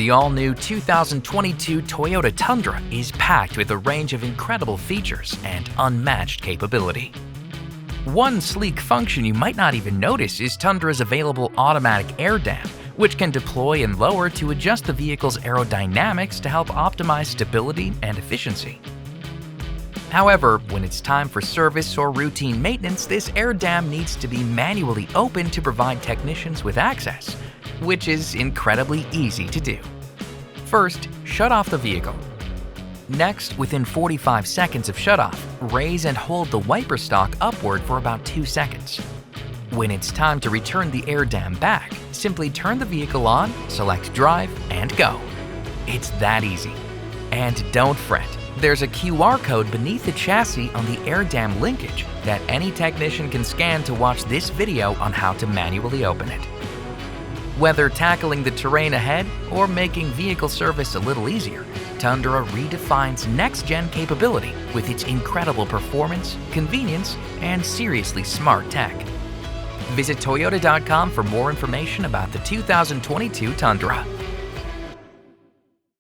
The all-new 2022 Toyota Tundra is packed with a range of incredible features and unmatched capability. One sleek function you might not even notice is Tundra's available automatic air dam, which can deploy and lower to adjust the vehicle's aerodynamics to help optimize stability and efficiency. However, when it's time for service or routine maintenance, this air dam needs to be manually opened to provide technicians with access, which is incredibly easy to do. First, shut off the vehicle. Next, within 45 seconds of shutoff, raise and hold the wiper stalk upward for about 2 seconds. When it's time to return the air dam back, simply turn the vehicle on, select Drive, and go. It's that easy. And don't fret, there's a QR code beneath the chassis on the air dam linkage that any technician can scan to watch this video on how to manually open it. Whether tackling the terrain ahead or making vehicle service a little easier, Tundra redefines next-gen capability with its incredible performance, convenience, and seriously smart tech. Visit Toyota.com for more information about the 2022 Tundra.